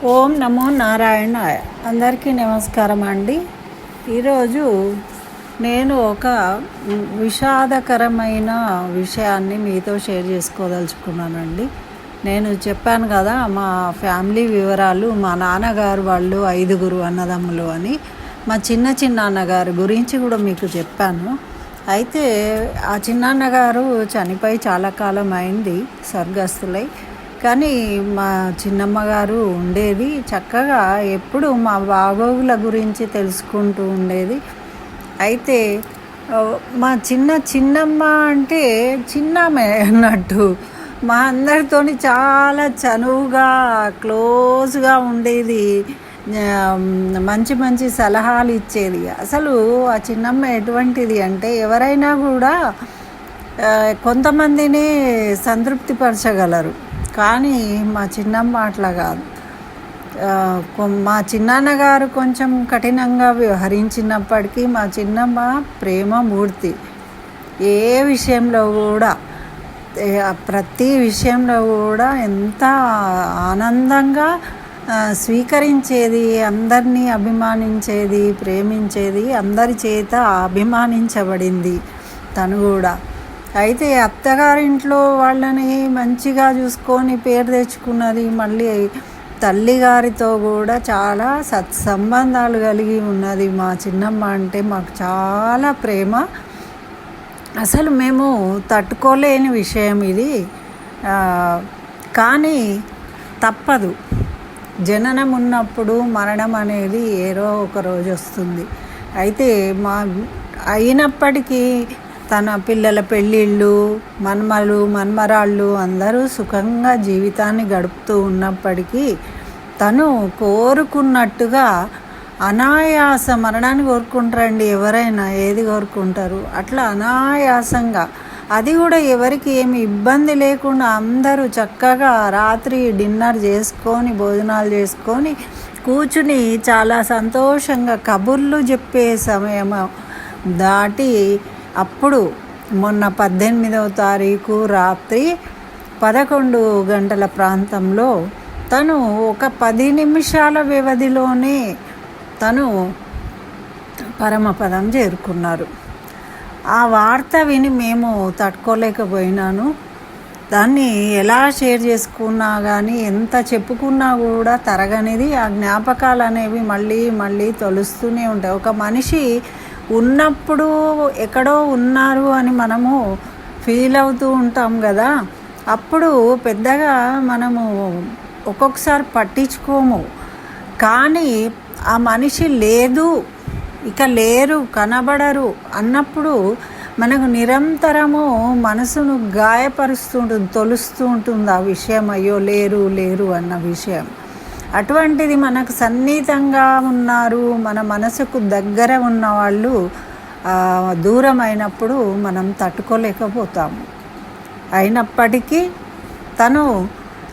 ఓం నమో నారాయణాయ. అందరికీ నమస్కారం అండి. ఈరోజు నేను ఒక విషాదకరమైన విషయాన్ని మీతో షేర్ చేసుకోదలుచుకున్నానండి. నేను చెప్పాను కదా, మా ఫ్యామిలీ వివరాలు. మా నాన్నగారు వాళ్ళు 5 అన్నదమ్ములు అని. మా చిన్నాన్నగారి గురించి కూడా మీకు చెప్పాను. అయితే ఆ చిన్నాన్నగారు చనిపోయి చాలా కాలం అయింది, స్వర్గస్థులై. కానీ మా చిన్నమ్మగారు ఉండేది చక్కగా, ఎప్పుడు మా బాగోగుల గురించి తెలుసుకుంటూ ఉండేది. అయితే మా చిన్నమ్మ అంటే చిన్నమ్మ అన్నట్టు మా అందరితోని చాలా చనువుగా క్లోజ్గా ఉండేది. మంచి మంచి సలహాలు ఇచ్చేది. అసలు ఆ చిన్నమ్మ ఎటువంటిది అంటే, ఎవరైనా కూడా కొంతమందిని సంతృప్తిపరచగలరు, కానీ మా చిన్నమ్మ అట్లా కాదు. మా చిన్నాన్నగారు కొంచెం కఠినంగా వ్యవహరించినప్పటికీ మా చిన్నమ్మ ప్రేమమూర్తి. ఏ విషయంలో కూడా, ప్రతి విషయంలో కూడా ఎంత ఆనందంగా స్వీకరించేది, అందరినీ అభిమానించేది, ప్రేమించేది, అందరి చేత అభిమానించబడింది తను కూడా. అయితే అత్తగారింట్లో వాళ్ళని మంచిగా చూసుకొని పేరు తెచ్చుకున్నది. మళ్ళీ తల్లిగారితో కూడా చాలా సత్సంబంధాలు కలిగి ఉన్నది. మా చిన్నమ్మ అంటే మాకు చాలా ప్రేమ. అసలు మేము తట్టుకోలేని విషయం ఇది, కానీ తప్పదు. జననం ఉన్నప్పుడు మరణం అనేది ఏదో ఒక రోజు వస్తుంది. అయితే అయినప్పటికీ తన పిల్లల పెళ్ళిళ్ళు, మన్మరాళ్ళు అందరూ సుఖంగా జీవితాన్ని గడుపుతూ ఉన్నప్పటికీ తను కోరుకున్నట్టుగా అనాయాస మరణాన్ని కోరుకుంటారండి. ఎవరైనా ఏది కోరుకుంటారు, అట్లా అనాయాసంగా, అది కూడా ఎవరికి ఏమి ఇబ్బంది లేకుండా అందరూ చక్కగా రాత్రి డిన్నర్ చేసుకొని, భోజనాలు చేసుకొని కూర్చుని చాలా సంతోషంగా కబుర్లు చెప్పే సమయం దాటి, అప్పుడు మొన్న 18వ తారీఖు రాత్రి 11 గంటల ప్రాంతంలో తను ఒక 10 నిమిషాల వ్యవధిలోనే తను పరమపదం చేరుకున్నారు. ఆ వార్త విని మేము తట్టుకోలేకపోయినాను. దాన్ని ఎలా షేర్ చేసుకున్నా కానీ, ఎంత చెప్పుకున్నా కూడా తరగనిది. ఆ జ్ఞాపకాలు అనేవి మళ్ళీ మళ్ళీ తొలుస్తూనే ఉంటాయి. ఒక మనిషి ఉన్నప్పుడు ఎక్కడో ఉన్నారు అని మనము ఫీల్ అవుతూ ఉంటాం కదా, అప్పుడు పెద్దగా మనము ఒక్కొక్కసారి పట్టించుకోము. కానీ ఆ మనిషి లేదు, ఇక లేరు, కనబడరు అన్నప్పుడు మనకు నిరంతరము మనసును గాయపరుస్తూ ఉంటుంది, తొలుస్తూ ఉంటుంది ఆ విషయం. అయ్యో లేరు అన్న విషయం. అటువంటిది మనకు సన్నిహితంగా ఉన్నారు, మన మనసుకు దగ్గర ఉన్న వాళ్ళు దూరం అయినప్పుడు మనం తట్టుకోలేకపోతాము. అయినప్పటికీ తను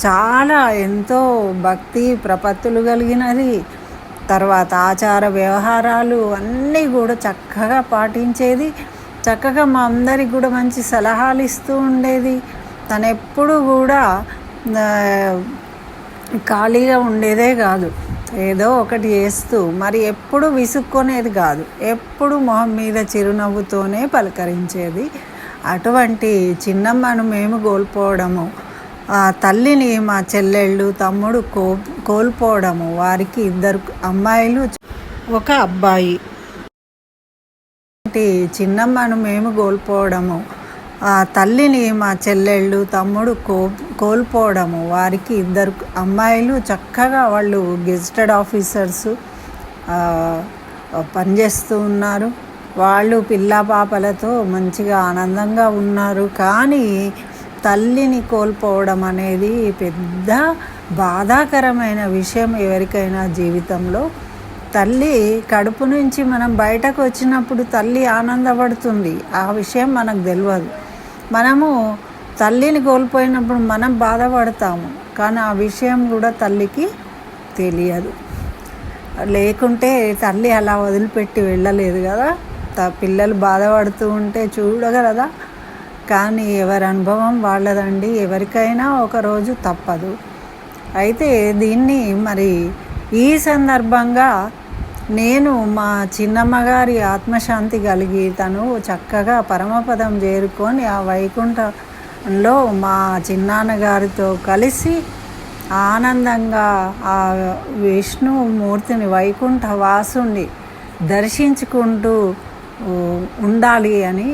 చాలా ఎంతో భక్తి ప్రపత్తులు కలిగినది. తర్వాత ఆచార వ్యవహారాలు అన్నీ కూడా చక్కగా పాటించేది. చక్కగా మా అందరికి కూడా మంచి సలహాలు ఇస్తూ ఉండేది. తను ఎప్పుడు కూడా ఖాళీగా ఉండేదే కాదు, ఏదో ఒకటి చేస్తూ, మరి ఎప్పుడు విసుక్కునేది కాదు. ఎప్పుడు మొహం మీద చిరునవ్వుతోనే పలకరించేది. అటువంటి చిన్నమ్మను మేము కోల్పోవడము, ఆ తల్లిని మా చెల్లెళ్ళు తమ్ముడు కోల్పోవడము, వారికి 2 అమ్మాయిలు 1 అబ్బాయి. చిన్నమ్మను మేము కోల్పోవడము, ఆ తల్లిని మా చెల్లెళ్ళు తమ్ముడు కోల్పోవడము, వారికి 2 అమ్మాయిలు చక్కగా వాళ్ళు గెజిటెడ్ ఆఫీసర్స్ పనిచేస్తూ ఉన్నారు. వాళ్ళు పిల్ల పాపలతో మంచిగా ఆనందంగా ఉన్నారు. కానీ తల్లిని కోల్పోవడం అనేది పెద్ద బాధాకరమైన విషయం ఎవరికైనా జీవితంలో. తల్లి కడుపు నుంచి మనం బయటకు వచ్చినప్పుడు తల్లి ఆనందపడుతుంది, ఆ విషయం మనకు తెలియదు. మనము తల్లిని కోల్పోయినప్పుడు మనం బాధపడతాము, కానీ ఆ విషయం కూడా తల్లికి తెలియదు. లేకుంటే తల్లి అలా వదిలిపెట్టి వెళ్ళలేదు కదా, పిల్లలు బాధపడుతూ ఉంటే చూడగలదా? కానీ ఎవరి అనుభవం వాళ్ళదండి. ఎవరికైనా ఒకరోజు తప్పదు. అయితే దీన్ని మరి ఈ సందర్భంగా నేను మా చిన్నమ్మగారి ఆత్మశాంతి కలిగి తను చక్కగా పరమపదం చేరుకొని ఆ వైకుంఠంలో మా చిన్నాన్నగారితో కలిసి ఆనందంగా ఆ విష్ణుమూర్తిని వైకుంఠ వాసుని దర్శించుకుంటూ ఉండాలి అని,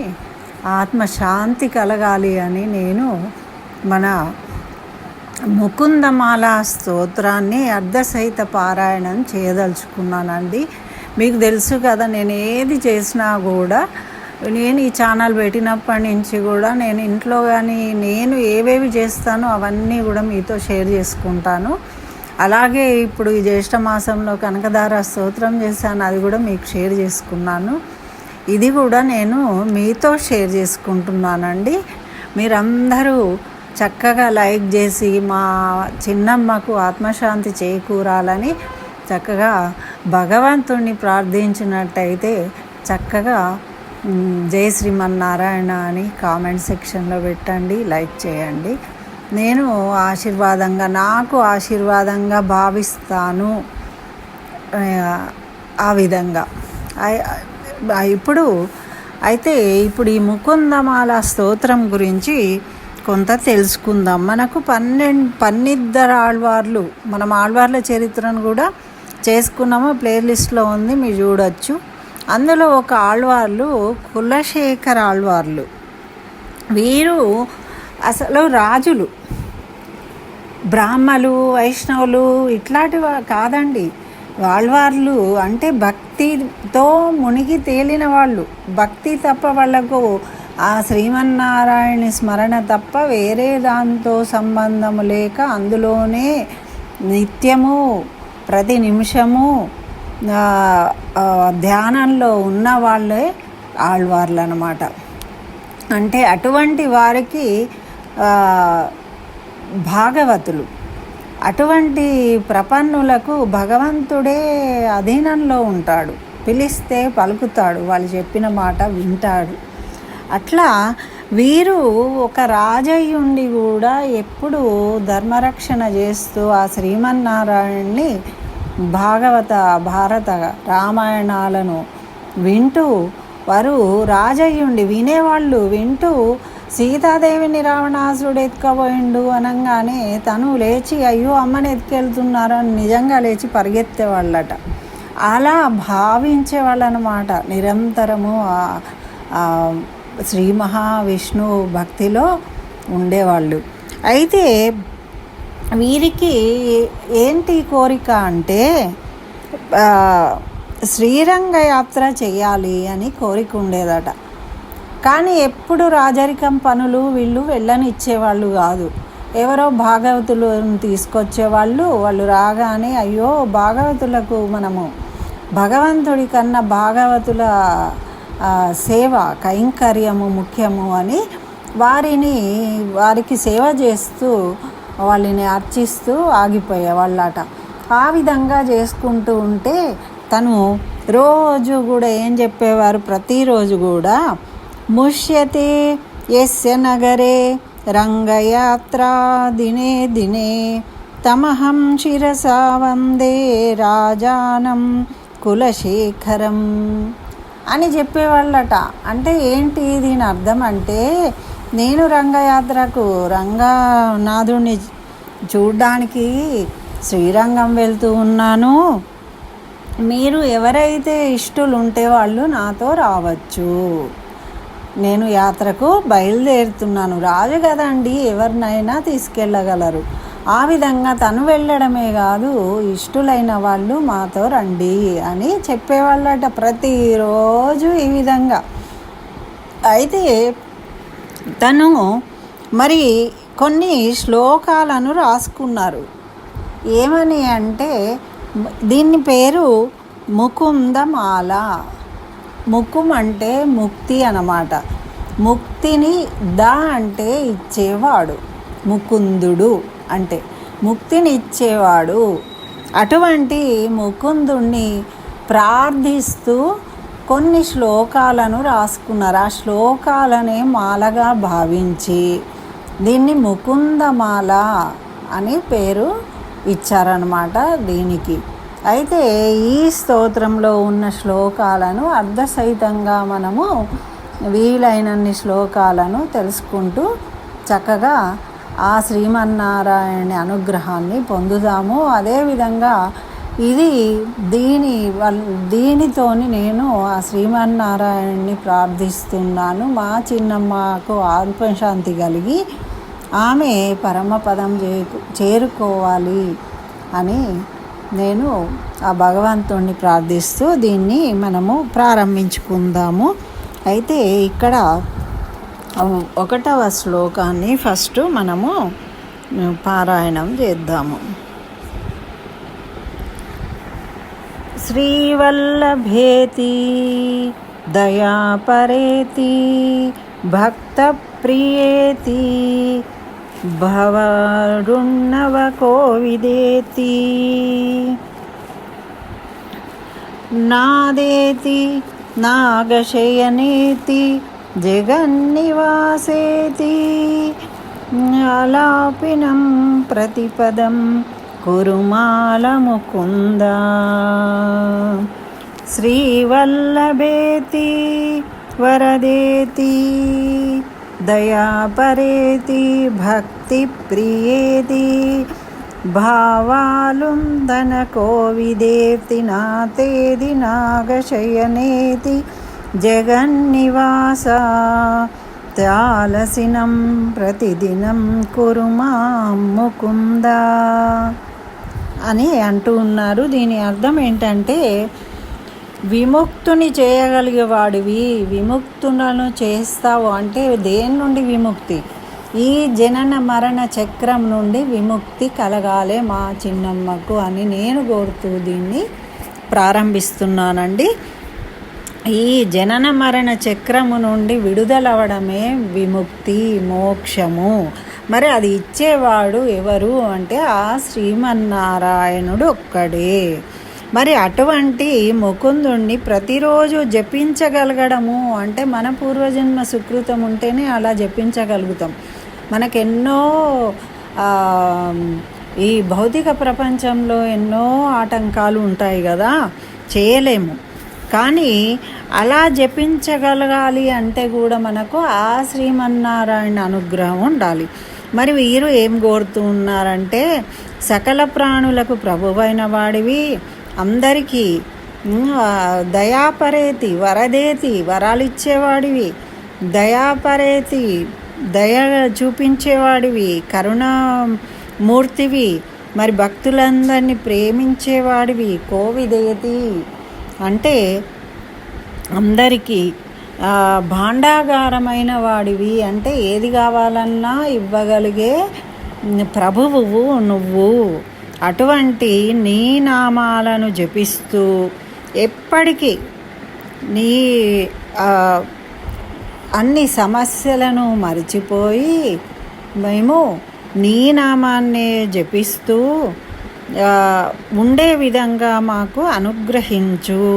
ఆత్మశాంతి కలగాలి అని నేను మన ముకుందమాల స్తోత్రాన్ని అర్ధసహిత పారాయణం చేయదలుచుకున్నానండి. మీకు తెలుసు కదా, నేను ఏది చేసినా కూడా, నేను ఈ ఛానల్ పెట్టినప్పటి నుంచి కూడా నేను ఇంట్లో కానీ నేను ఏవేవి చేస్తానో అవన్నీ కూడా మీతో షేర్ చేసుకుంటాను. అలాగే ఇప్పుడు ఈ జ్యేష్ఠ మాసంలో కనకధార స్తోత్రం చేశాను, అది కూడా మీకు షేర్ చేసుకున్నాను. ఇది కూడా నేను మీతో షేర్ చేసుకుంటున్నానండి. మీరందరూ చక్కగా లైక్ చేసి మా చిన్నమ్మకు ఆత్మశాంతి చేకూరాలని చక్కగా భగవంతుణ్ణి ప్రార్థించినట్టయితే చక్కగా జై శ్రీమన్నారాయణ అని కామెంట్ సెక్షన్లో పెట్టండి, లైక్ చేయండి. నేను నాకు ఆశీర్వాదంగా భావిస్తాను. ఆ విధంగా ఇప్పుడు ఈ ముకుందమాల స్తోత్రం గురించి కొంత తెలుసుకుందాం. మనకు 12 ఆళ్వార్లు, మనం ఆళ్వార్ల చరిత్రను కూడా చేసుకున్నాము, ప్లేలిస్ట్లో ఉంది, మీరు చూడొచ్చు. అందులో ఒక ఆళ్వార్లు కులశేఖర ఆళ్వార్లు. వీరు అసలు రాజులు, బ్రాహ్మలు, వైష్ణవులు ఇట్లాంటివి కాదండి. ఆళ్వార్లు అంటే భక్తితో మునిగి తేలిన వాళ్ళు. భక్తి తప్ప వాళ్ళకు ఆ శ్రీమన్నారాయణ స్మరణ తప్ప వేరే దాంతో సంబంధము లేక అందులోనే నిత్యము ప్రతి నిమిషము ధ్యానంలో ఉన్న వాళ్ళే ఆళ్వార్లు అన్నమాట. అంటే అటువంటి వారికి భాగవతులు. అటువంటి ప్రపన్నులకు భగవంతుడే అధీనంలో ఉంటాడు, పిలిస్తే పలుకుతాడు, వాళ్ళు చెప్పిన మాట వింటాడు. అట్లా వీరు ఒక రాజయ్యుండి కూడా ఎప్పుడు ధర్మరక్షణ చేస్తూ ఆ శ్రీమన్నారాయణ్ణి భారత రామాయణాలను వింటూ, వారు రాజయ్యుండి వినేవాళ్ళు. వింటూ సీతాదేవిని రావణాసురుడు ఎత్తుకపోయిండు అనగానే తను లేచి అయ్యో అమ్మని ఎత్తుకెళ్తున్నారని నిజంగా లేచి పరిగెత్తేవాళ్ళట. అలా భావించేవాళ్ళు అన్నమాట. నిరంతరము శ్రీ మహావిష్ణు భక్తిలో ఉండేవాళ్ళు. అయితే వీరికి ఏంటి కోరిక అంటే శ్రీరంగ యాత్ర చేయాలి అని కోరిక ఉండేదట. కానీ ఎప్పుడు రాజరికం పనులు వీళ్ళు వెళ్ళనిచ్చేవాళ్ళు కాదు. ఎవరో భాగవతులను తీసుకొచ్చేవాళ్ళు. వాళ్ళు రాగానే అయ్యో భాగవతులకు మనము భగవంతుడి కన్నా భాగవతుల సేవ కైంకర్యము ముఖ్యము అని వారికి సేవ చేస్తూ వాళ్ళని అర్చిస్తూ ఆగిపోయేవాళ్ళట. ఆ విధంగా చేసుకుంటూ ఉంటే తను రోజు కూడా ఏం చెప్పేవారు, ప్రతిరోజు కూడా ముష్యతే యస్య నగరే రంగయాత్రా దినే దినే తమహం శిరసా వందే రాజానం కులశేఖరం అని చెప్పేవాళ్ళట. అంటే ఏంటి దీని అర్థం అంటే, నేను రంగయాత్రకు రంగనాథుడిని చూడ్డానికి శ్రీరంగం వెళ్తూ ఉన్నాను, మీరు ఎవరైతే ఇష్టలు ఉంటే వాళ్ళు నాతో రావచ్చు, నేను యాత్రకు బయలుదేరుతున్నాను. రాజు కదండి, ఎవరినైనా తీసుకెళ్ళగలరు. ఆ విధంగా తను వెళ్ళడమే కాదు, ఇష్టలైన వాళ్ళు మాతో రండి అని చెప్పేవాళ్ళట ప్రతిరోజు ఈ విధంగా. అయితే తను మరి కొన్ని శ్లోకాలను రాసుకున్నారు. ఏమని అంటే, దీని పేరు ముకుందమాల. ముకుం అంటే ముక్తి అన్నమాట. ముక్తిని అంటే ఇచ్చేవాడు, ముకుందుడు అంటే ముక్తిని ఇచ్చేవాడు. అటువంటి ముకుందుణ్ణి ప్రార్థిస్తూ కొన్ని శ్లోకాలను రాసుకున్నారు. ఆ శ్లోకాలనే మాలగా భావించి దీన్ని ముకుందమాల అని పేరు ఇచ్చారనమాట దీనికి. అయితే ఈ స్తోత్రంలో ఉన్న శ్లోకాలను అర్ధసహితంగా మనము వీలైనన్ని శ్లోకాలను తెలుసుకుంటూ చక్కగా ఆ శ్రీమన్నారాయణ అనుగ్రహాన్ని పొందుదాము. అదేవిధంగా ఇది దీనితోని నేను ఆ శ్రీమన్నారాయణని ప్రార్థిస్తున్నాను. మా చిన్నమ్మకు ఆత్మశాంతి కలిగి ఆమె పరమపదం చేరుకోవాలి అని నేను ఆ భగవంతుణ్ణి ప్రార్థిస్తూ దీన్ని మనము ప్రారంభించుకుందాము. అయితే ఇక్కడ 1వ శ్లోకాన్ని ఫస్ట్ మనము పారాయణం చేద్దాము. శ్రీవల్లభేతి దయాపరేతి భక్తప్రియేతి భవరుణవ కోవిదేతి నాదేతి నాగశయనేతి జగన్నివాసేతి అలాపినం ప్రతిపదం కురుమాలముకుంద శ్రీవల్లభేతి వరదేతి దయాపరేతి భక్తిప్రియేతి భావాలుందన కోవిదేతి నాతేది నాగశయనేతి జగన్నివాస త్యాలసినం ప్రతిదినం కురుమాం ముకుంద అని అంటూ ఉన్నారు. దీని అర్థం ఏంటంటే, విముక్తుని చేయగలిగేవాడివి, విముక్తులను చేస్తావు అంటే దేని నుండి విముక్తి? ఈ జనన మరణ చక్రం నుండి విముక్తి కలగాలే మా చిన్నమ్మకు అని నేను కోరుతూ దీన్ని ప్రారంభిస్తున్నానండి. ఈ జనన మరణ చక్రము నుండి విడుదలవడమే విముక్తి, మోక్షము. మరి అది ఇచ్చేవాడు ఎవరు అంటే ఆ శ్రీమన్నారాయణుడు ఒక్కడే. మరి అటువంటి ముకుందుణ్ణి ప్రతిరోజు జపించగలగడము అంటే మన పూర్వజన్మ సుకృతం ఉంటేనే అలా జపించగలుగుతాం. మనకెన్నో ఈ భౌతిక ప్రపంచంలో ఎన్నో ఆటంకాలు ఉంటాయి కదా, చేయలేము. కానీ అలా జపించగలగాలి అంటే కూడా మనకు ఆ శ్రీమన్నారాయణ అనుగ్రహం ఉండాలి. మరి వీరు ఏం కోరుతూ ఉన్నారంటే, సకల ప్రాణులకు ప్రభువైన వాడివి, అందరికీ దయాపరేతి వరదేతి వరాలిచ్చేవాడివి, దయాపరేతి దయ చూపించేవాడివి, కరుణామూర్తివి, మరి భక్తులందరినీ ప్రేమించేవాడివి, కోవిదేతి అంటే అందరికీ భాండాగారమైన వాడివి, అంటే ఏది కావాలన్నా ఇవ్వగలిగే ప్రభువువు నువ్వు. అటువంటి నీ నామాలను జపిస్తూ ఎప్పటికీ నీ అన్ని సమస్యలను మరిచిపోయి మేము నీ నామాన్నే జపిస్తూ ఉండే విధంగా మాకు అనుగ్రహించు.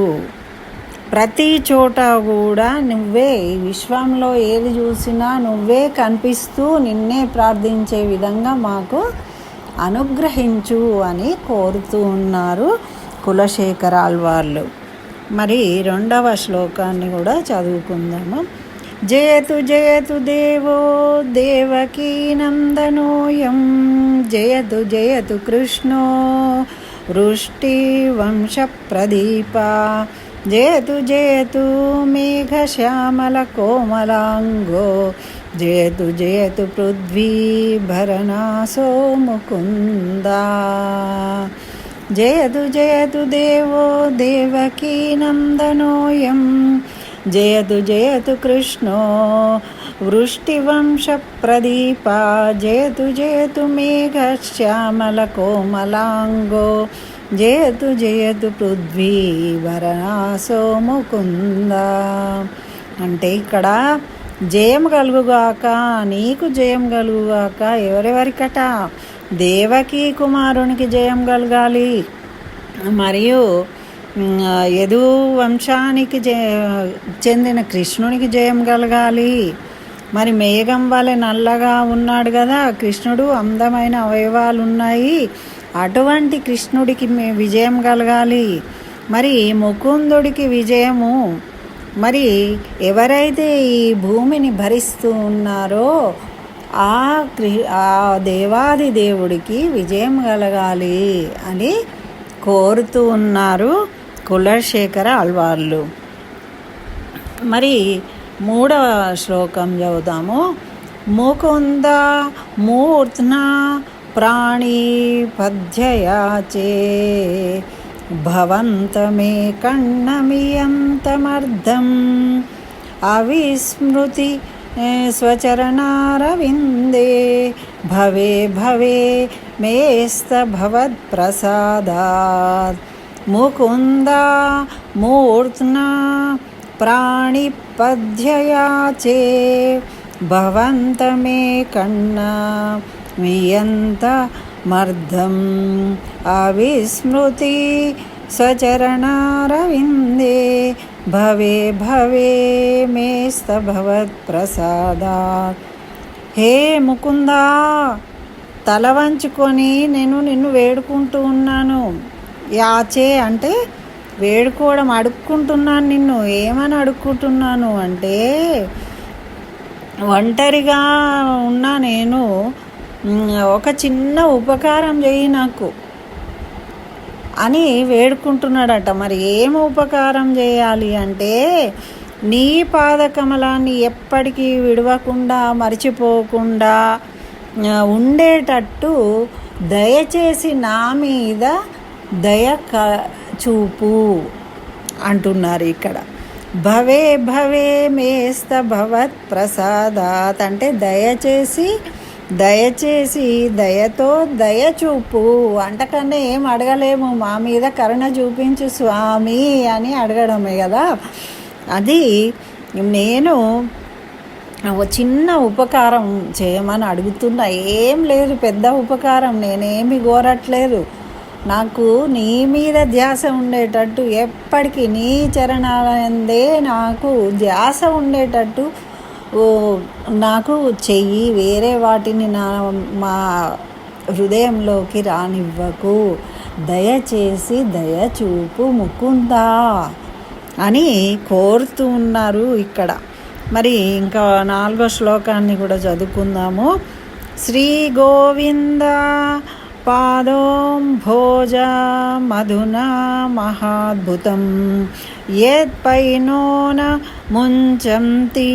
ప్రతి చోట కూడా నువ్వే, విశ్వంలో ఏది చూసినా నువ్వే కనిపిస్తూ నిన్నే ప్రార్థించే విధంగా మాకు అనుగ్రహించు అని కోరుతూ ఉన్నారు కులశేఖరాల్వార్లు. మరి 2వ శ్లోకాన్ని కూడా చదువుకుందాము. జయతు జయతు దేవో దేవకీ నందనోయం జయతు జయతు కృష్ణో వృష్టివంశ ప్రదీప జయతు జయతు మేఘశ్యామల కోమలాంగో జయతు జయతు పృథ్వీ భరణాసో ముకుంద జయతు జయతు దేవో దేవకీ నందనోయం జయతు జయతు కృష్ణో వృష్టివంశ ప్రదీప జయతు జయతు మేఘశ్యామల కోమలాంగో జయతు జయతు పృథ్వీ భరణాసో ముకుంద. అంటే ఇక్కడ జయం కలుగుగాక, నీకు జయం కలుగుగాక. ఎవరెవరికట? దేవకీ కుమారునికి జయం కలగాలి, మరియు యదు వంశానికి చెందిన కృష్ణునికి జయం కలగాలి. మరి మేఘం వలె నల్లగా ఉన్నాడు కదా కృష్ణుడు, అందమైన అవయవాలు ఉన్నాయి. అటువంటి కృష్ణుడికి విజయం కలగాలి. మరి ముకుందుడికి విజయము, మరి ఎవరైతే ఈ భూమిని భరిస్తూ ఉన్నారో ఆ దేవాది దేవుడికి విజయం కలగాలి అని కోరుతూ ఉన్నారు కులశేఖర ఆళ్వార్లు. మరి 3వ శ్లోకం చదువుదాము. ముకుంద మూర్ధ్నా ప్రాణిపద్యయాచే భవంతమే కన్నమియంతమర్థం అవిస్మృతి స్వచరణారవిందే భవే భవే మేస్తభవత్ప్రసాదాత్ ముకుంద మూర్ధ్నా ప్రాణిపద్యయాచే భవంతమే కన్నమియంతమర్థం అవిస్మృతి స్వచరణారవిందే భవే భవే మేస్తభవత్ప్రసాదాత్. హే ముకుందా, తల వంచుకొని నేను నిన్ను వేడుకుంటూ ఉన్నాను. యాచే అంటే వేడుకోవడం, అడుక్కుంటున్నాను నిన్ను. ఏమని అడుక్కుంటున్నాను అంటే, ఒంటరిగా ఉన్నా నేను, ఒక చిన్న ఉపకారం చేయి నాకు అని వేడుకుంటున్నాడట. మరి ఏం ఉపకారం చేయాలి అంటే, నీ పాదకమలాన్ని ఎప్పటికీ విడవకుండా మర్చిపోకుండా ఉండేటట్టు దయచేసి నా మీద దయ చూపు అంటున్నారు ఇక్కడ. భవే భవే మేస్త భవత్ ప్రసాదాత్ అంటే దయచేసి దయతో దయ చూపు. అంతకన్నా ఏం అడగలేము, మా మీద కరుణ చూపించు స్వామి అని అడగడమే కదా. అది నేను చిన్న ఉపకారం చేయమని అడుగుతున్నా. ఏం లేదు, పెద్ద ఉపకారం నేనేమి కోరట్లేదు. నాకు నీ మీద ధ్యాస ఉండేటట్టు, ఎప్పటికీ నీ చరణాలందే నాకు ధ్యాస ఉండేటట్టు నాకు చెయ్యి. వేరే వాటిని మా హృదయంలోకి రానివ్వకు. దయచేసి దయ చూపు ముకుందా అని కోరుతూ ఉన్నారు ఇక్కడ. మరి ఇంకా 4వ శ్లోకాన్ని కూడా చదువుకుందాము. శ్రీ గోవింద పాదోంభోజ మధునా మహాద్భుతం యత్పైనోన ముంచంతి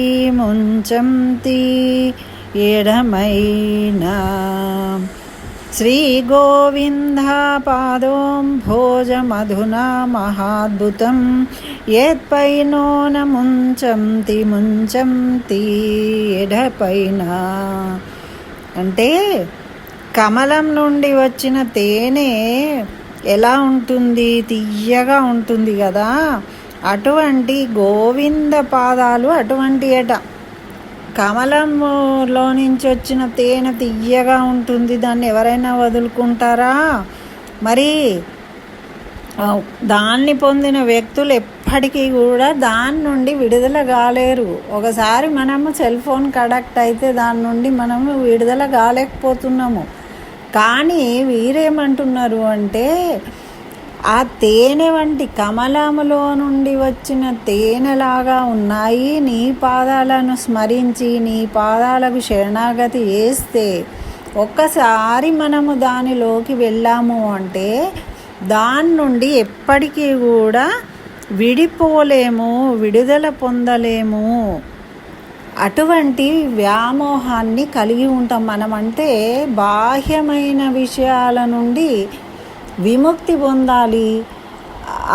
ఎడమైనా. శ్రీ గోవింద పాదోంభోజ మధునా మహాద్భుతం యత్పైనోన ముంచంతి ఎడపైనా. అంటే కమలం నుండి వచ్చిన తేనె ఎలా ఉంటుంది, తియ్యగా ఉంటుంది కదా, అటువంటి గోవింద పాదాలు అటువంటి ఎట. కమలంలో నుంచి వచ్చిన తేనె తియ్యగా ఉంటుంది, దాన్ని ఎవరైనా వదులుకుంటారా? మరి దాన్ని పొందిన వ్యక్తులు ఎప్పటికీ కూడా దాని నుండి విడుదల కాలేరు. ఒకసారి మనము సెల్ ఫోన్కి అడక్ట్ అయితే దాని నుండి మనము విడుదల కాలేకపోతున్నాము. కానీ వీరేమంటున్నారు అంటే, ఆ తేనె వంటి కమలములో నుండి వచ్చిన తేనెలాగా ఉన్నాయి నీ పాదాలను స్మరించి నీ పాదాలకు శరణాగతి చేస్తే, ఒక్కసారి మనము దానిలోకి వెళ్ళాము అంటే దాని నుండి ఎప్పటికీ కూడా విడిపోలేము, విడుదల పొందలేము. అటువంటి వ్యామోహాన్ని కలిగి ఉంటాం మనం. అంటే బాహ్యమైన విషయాల నుండి విముక్తి పొందాలి.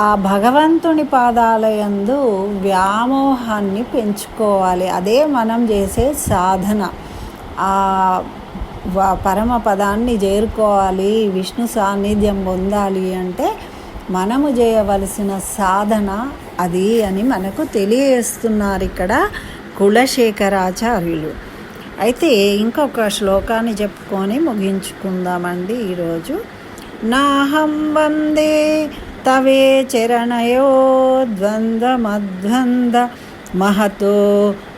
ఆ భగవంతుని పాదాలయందు వ్యామోహాన్ని పెంచుకోవాలి. అదే మనం చేసే సాధన. ఆ పరమ పదాన్ని చేరుకోవాలి, విష్ణు సాన్నిధ్యం పొందాలి అంటే మనము చేయవలసిన సాధన అది అని మనకు తెలియజేస్తున్నారు ఇక్కడ కులశేఖరాచార్యులు. అయితే ఇంకొక శ్లోకాన్ని చెప్పుకొని ముగించుకుందామండి ఈరోజు. నాహం వందే తవే చరణయో ద్వంద్వమద్వంద్వ మహతో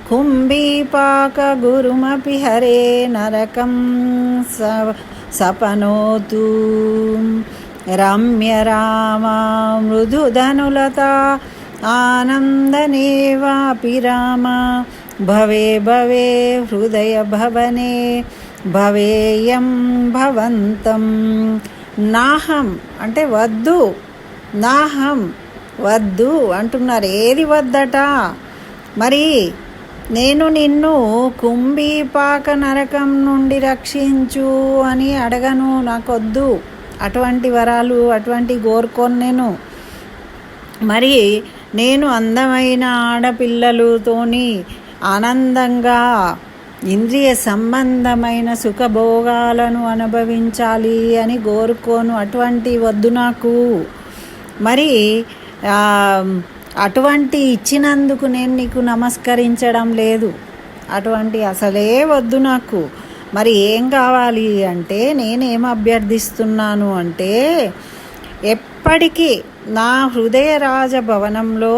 కుంభీపాక గురుమపి హరే నరకం సపనోతు రమ్య రామా మృదుధనులత ఆనందనేవాపి రామ భవే భవే హృదయ భవనే భవేయం భవంతం. నాహం అంటే వద్దు, నాహం వద్దు అంటున్నారు. ఏది వద్దట? మరి నేను నిన్ను కుంభీపాక నరకం నుండి రక్షించు అని అడగను, నాకొద్దు అటువంటి వరాలు, అటువంటి కోరుకోను నేను. మరి నేను అందమైన ఆడపిల్లలతోని ఆనందంగా ఇంద్రియ సంబంధమైన సుఖభోగాలను అనుభవించాలి అని కోరుకోను, అటువంటి వద్దు నాకు. మరి అటువంటి ఇచ్చినందుకు నేను నీకు నమస్కరించడం లేదు, అటువంటి అసలే వద్దు నాకు. మరి ఏం కావాలి అంటే, నేనేం అభ్యర్థిస్తున్నాను అంటే, ఎప్పటికీ నా హృదయ రాజభవనంలో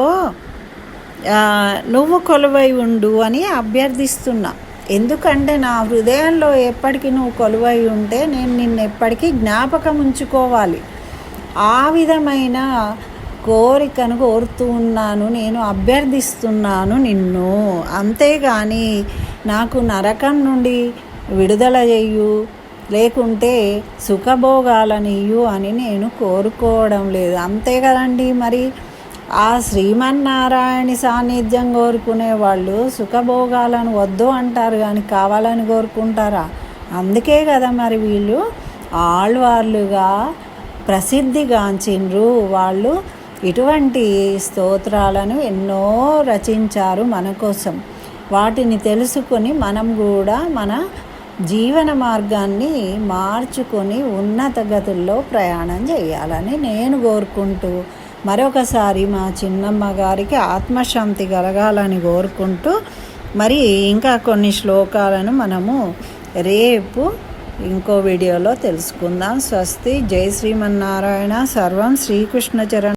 నువ్వు కొలువై ఉండు అని అభ్యర్థిస్తున్నా. ఎందుకంటే నా హృదయంలో ఎప్పటికీ నువ్వు కొలువై ఉంటే నేను నిన్ను ఎప్పటికీ జ్ఞాపకం ఉంచుకోవాలి. ఆ విధమైన కోరికను కోరుతూ ఉన్నాను, నేను అభ్యర్థిస్తున్నాను నిన్ను. అంతేగాని నాకు నరకం నుండి విడుదల చెయ్యు, లేకుంటే సుఖభోగాలనియ్యు అని నేను కోరుకోవడం లేదు. అంతే కదండి. మరి ఆ శ్రీమన్నారాయణ సాన్నిధ్యం కోరుకునే వాళ్ళు సుఖభోగాలను వద్దు అంటారు కానీ కావాలని కోరుకుంటారా? అందుకే కదా మరి వీళ్ళు ఆళ్వార్లుగా ప్రసిద్ధిగాంచిండ్రు. వాళ్ళు ఇటువంటి స్తోత్రాలను ఎన్నో రచించారు మన కోసం. వాటిని తెలుసుకొని మనం కూడా మన జీవన మార్గాన్ని మార్చుకొని ఉన్నత గతుల్లో ప్రయాణం చేయాలని నేను కోరుకుంటూ, మరొకసారి మా చిన్నమ్మ గారికి ఆత్మశాంతి కలగాలని కోరుకుంటూ, మరి ఇంకా కొన్ని శ్లోకాలను మనము రేపు ఇంకో వీడియోలో తెలుసుకుందాం. స్వస్తి. జై శ్రీమన్నారాయణ. సర్వం శ్రీకృష్ణ చరణ.